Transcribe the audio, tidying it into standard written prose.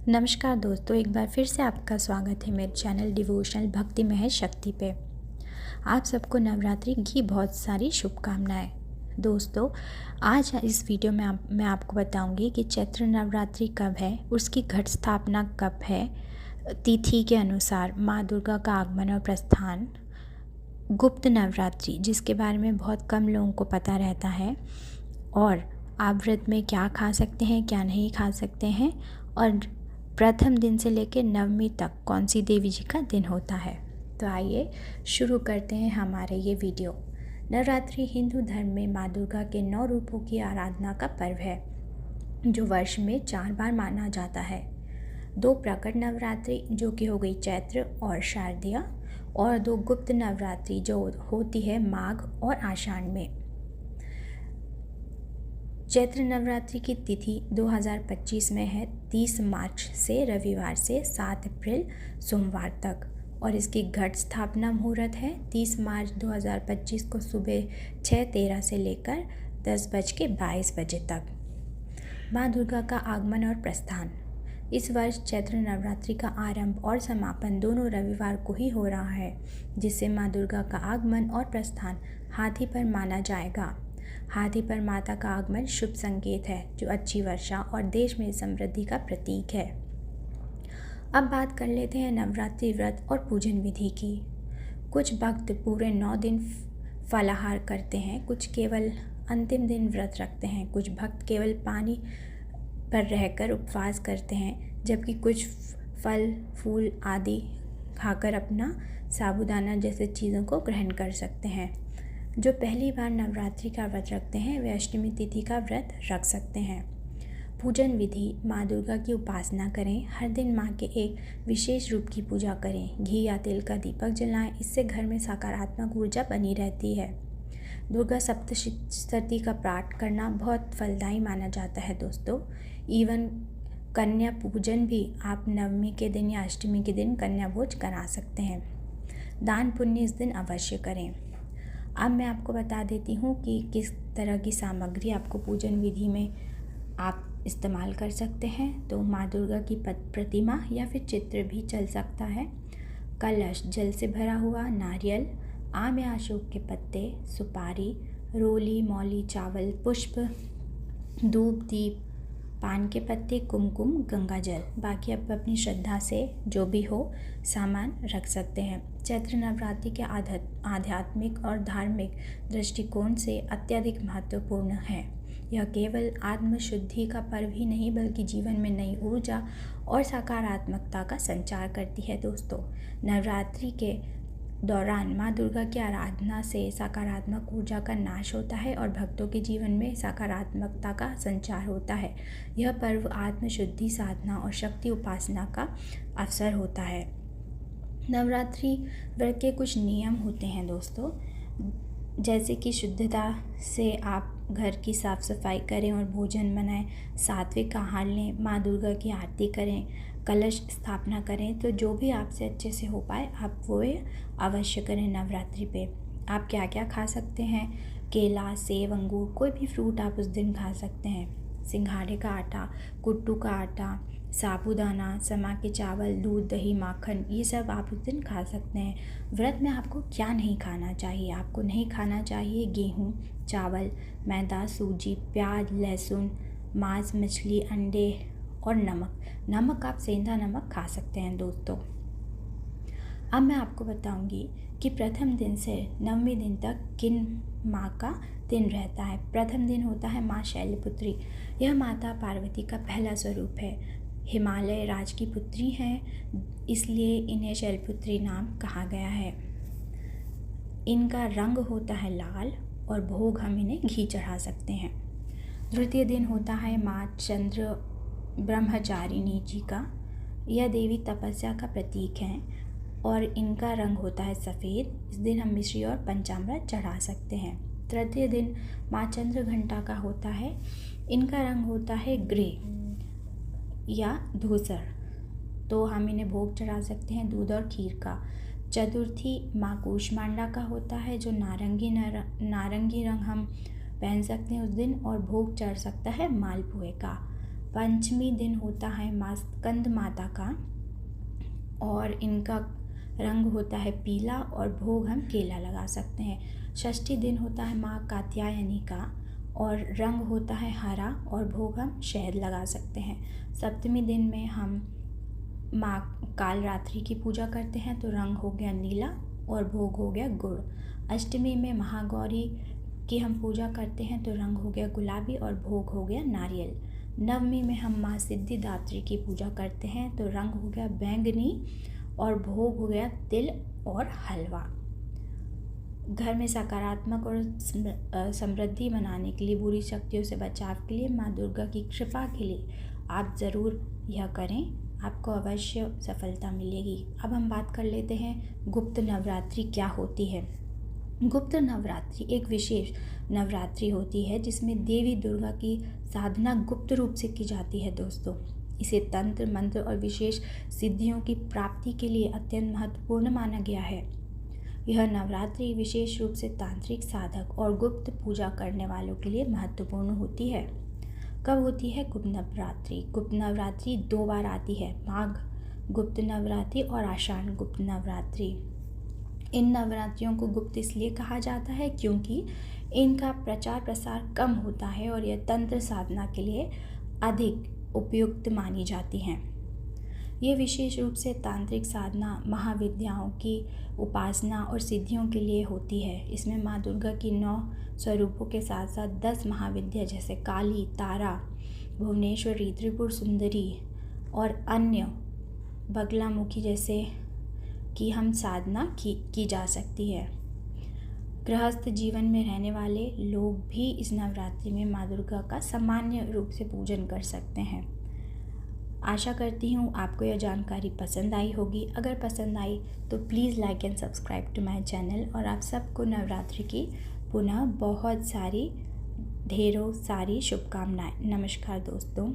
नमस्कार दोस्तों, एक बार फिर से आपका स्वागत है मेरे चैनल डिवोशनल भक्ति महज शक्ति पे। आप सबको नवरात्रि की बहुत सारी शुभकामनाएं। दोस्तों, आज इस वीडियो में मैं आपको बताऊंगी कि चैत्र नवरात्रि कब है, उसकी घट स्थापना कब है, तिथि के अनुसार माँ दुर्गा का आगमन और प्रस्थान, गुप्त नवरात्रि जिसके बारे में बहुत कम लोगों को पता रहता है, और आप व्रत में क्या खा सकते हैं, क्या नहीं खा सकते हैं, और प्रथम दिन से लेकर नवमी तक कौन सी देवी जी का दिन होता है। तो आइए शुरू करते हैं हमारे ये वीडियो। नवरात्रि हिंदू धर्म में माँ दुर्गा के 9 रूपों की आराधना का पर्व है जो वर्ष में 4 बार माना जाता है। 2 प्रकट नवरात्रि जो कि हो गई चैत्र और शारदीय, और 2 गुप्त नवरात्रि जो होती है माघ और आषाढ़ में। चैत्र नवरात्रि की तिथि 2025 में है 30 मार्च से रविवार से 7 अप्रैल सोमवार तक, और इसकी घट स्थापना मुहूर्त है 30 मार्च 2025 को सुबह 6:13 से लेकर 10:22 बजे तक। माँ दुर्गा का आगमन और प्रस्थान। इस वर्ष चैत्र नवरात्रि का आरंभ और समापन दोनों रविवार को ही हो रहा है, जिससे माँ दुर्गा का आगमन और प्रस्थान हाथी पर माना जाएगा। हाथी पर माता का आगमन शुभ संकेत है जो अच्छी वर्षा और देश में समृद्धि का प्रतीक है। अब बात कर लेते हैं नवरात्रि व्रत और पूजन विधि की। कुछ भक्त पूरे 9 दिन फलाहार करते हैं, कुछ केवल अंतिम दिन व्रत रखते हैं, कुछ भक्त केवल पानी पर रहकर उपवास करते हैं, जबकि कुछ फल फूल आदि खाकर अपना साबूदाना जैसे चीज़ों को ग्रहण कर सकते हैं। जो पहली बार नवरात्रि का व्रत रखते हैं वे अष्टमी तिथि का व्रत रख सकते हैं। पूजन विधि। माँ दुर्गा की उपासना करें। हर दिन माँ के एक विशेष रूप की पूजा करें। घी या तेल का दीपक जलाएं, इससे घर में सकारात्मक ऊर्जा बनी रहती है। दुर्गा सप्तशती का पाठ करना बहुत फलदायी माना जाता है दोस्तों। इवन कन्या पूजन भी आप नवमी के दिन या अष्टमी के दिन कन्या भोज करा सकते हैं। दान पुण्य इस दिन अवश्य करें। अब मैं आपको बता देती हूँ कि किस तरह की सामग्री आपको पूजन विधि में आप इस्तेमाल कर सकते हैं। तो माँ दुर्गा की प्रतिमा या फिर चित्र भी चल सकता है। कलश जल से भरा हुआ, नारियल, आम या अशोक के पत्ते, सुपारी, रोली मौली, चावल, पुष्प, धूप दीप, पान के पत्ते, कुमकुम, गंगा जल। बाकी आप अपनी श्रद्धा से जो भी हो सामान रख सकते हैं। चैत्र नवरात्रि के आध्यात्मिक और धार्मिक दृष्टिकोण से अत्यधिक महत्वपूर्ण है। यह केवल आत्मशुद्धि का पर्व ही नहीं बल्कि जीवन में नई ऊर्जा और सकारात्मकता का संचार करती है दोस्तों। नवरात्रि के दौरान माँ दुर्गा की आराधना से सकारात्मक ऊर्जा का नाश होता है और भक्तों के जीवन में सकारात्मकता का संचार होता है। यह पर्व आत्मशुद्धि, साधना और शक्ति उपासना का अवसर होता है। नवरात्रि व्रत के कुछ नियम होते हैं दोस्तों, जैसे कि शुद्धता से आप घर की साफ़ सफाई करें और भोजन बनाएं, सात्विक आहार लें, माँ दुर्गा की आरती करें, कलश स्थापना करें। तो जो भी आपसे अच्छे से हो पाए आप वो अवश्य करें। नवरात्रि पे आप क्या क्या खा सकते हैं? केला, सेब, अंगूर, कोई भी फ्रूट आप उस दिन खा सकते हैं। सिंघाड़े का आटा, कुट्टू का आटा, साबूदाना, समा के चावल, दूध, दही, माखन, ये सब आप उस दिन खा सकते हैं। व्रत में आपको क्या नहीं खाना चाहिए? आपको नहीं खाना चाहिए गेहूँ, चावल, मैदा, सूजी, प्याज, लहसुन, मांस, मछली, अंडे और नमक आप सेंधा नमक खा सकते हैं दोस्तों। अब मैं आपको बताऊंगी कि प्रथम दिन से नवमी दिन तक किन माँ का दिन रहता है। प्रथम दिन होता है माँ शैलपुत्री। यह माता पार्वती का पहला स्वरूप है। हिमालय राज की पुत्री हैं, इसलिए इन्हें शैलपुत्री नाम कहा गया है। इनका रंग होता है लाल और भोग हम इन्हें घी चढ़ा सकते हैं। द्वितीय दिन होता है माँ चंद्र ब्रह्मचारिणी जी का। यह देवी तपस्या का प्रतीक हैं और इनका रंग होता है सफ़ेद। इस दिन हम मिश्री और पंचामृत चढ़ा सकते हैं। तृतीय दिन माँ चंद्र घंटा का होता है। इनका रंग होता है ग्रे या धूसर, तो हम इन्हें भोग चढ़ा सकते हैं दूध और खीर का। चतुर्थी माँ कूष्मांडा का होता है, जो नारंगी रंग हम पहन सकते हैं उस दिन, और भोग चढ़ सकता है मालपुए का। पंचमी दिन होता है माँ स्कंद माता का और इनका रंग होता है पीला और भोग हम केला लगा सकते हैं। षष्ठी दिन होता है माँ कात्यायनी का और रंग होता है हरा और भोग हम शहद लगा सकते हैं। सप्तमी दिन में हम माँ कालरात्रि की पूजा करते हैं तो रंग हो गया नीला और भोग हो गया गुड़। अष्टमी में महागौरी की हम पूजा करते हैं तो रंग हो गया गुलाबी और भोग हो गया नारियल। नवमी में हम माँ सिद्धिदात्री की पूजा करते हैं तो रंग हो गया बैंगनी और भोग हो गया तिल और हलवा। घर में सकारात्मक और समृद्धि बनाने के लिए, बुरी शक्तियों से बचाव के लिए, माँ दुर्गा की कृपा के लिए आप ज़रूर यह करें, आपको अवश्य सफलता मिलेगी। अब हम बात कर लेते हैं गुप्त नवरात्रि क्या होती है। गुप्त नवरात्रि एक विशेष नवरात्रि होती है जिसमें देवी दुर्गा की साधना गुप्त रूप से की जाती है दोस्तों। इसे तंत्र मंत्र और विशेष सिद्धियों की प्राप्ति के लिए अत्यंत महत्वपूर्ण माना गया है। यह नवरात्रि विशेष रूप से तांत्रिक साधक और गुप्त पूजा करने वालों के लिए महत्वपूर्ण होती है। कब होती है गुप्त नवरात्रि? गुप्त नवरात्रि 2 बार आती है, माघ गुप्त नवरात्रि और आषाढ़ गुप्त नवरात्रि। इन नवरात्रियों को गुप्त इसलिए कहा जाता है क्योंकि इनका प्रचार प्रसार कम होता है और यह तंत्र साधना के लिए अधिक उपयुक्त मानी जाती हैं। ये विशेष रूप से तांत्रिक साधना, महाविद्याओं की उपासना और सिद्धियों के लिए होती है। इसमें माँ दुर्गा की 9 स्वरूपों के साथ साथ 10 महाविद्या जैसे काली, तारा, भुवनेश्वरी, त्रिपुर सुंदरी और अन्य बगलामुखी जैसे की हम साधना की जा सकती है। गृहस्थ जीवन में रहने वाले लोग भी इस नवरात्रि में माँ दुर्गा का सामान्य रूप से पूजन कर सकते हैं। आशा करती हूँ आपको यह जानकारी पसंद आई होगी। अगर पसंद आई तो please like and subscribe to my channel और आप सबको नवरात्रि की पुनः बहुत सारी ढेरों सारी शुभकामनाएं। नमस्कार दोस्तों।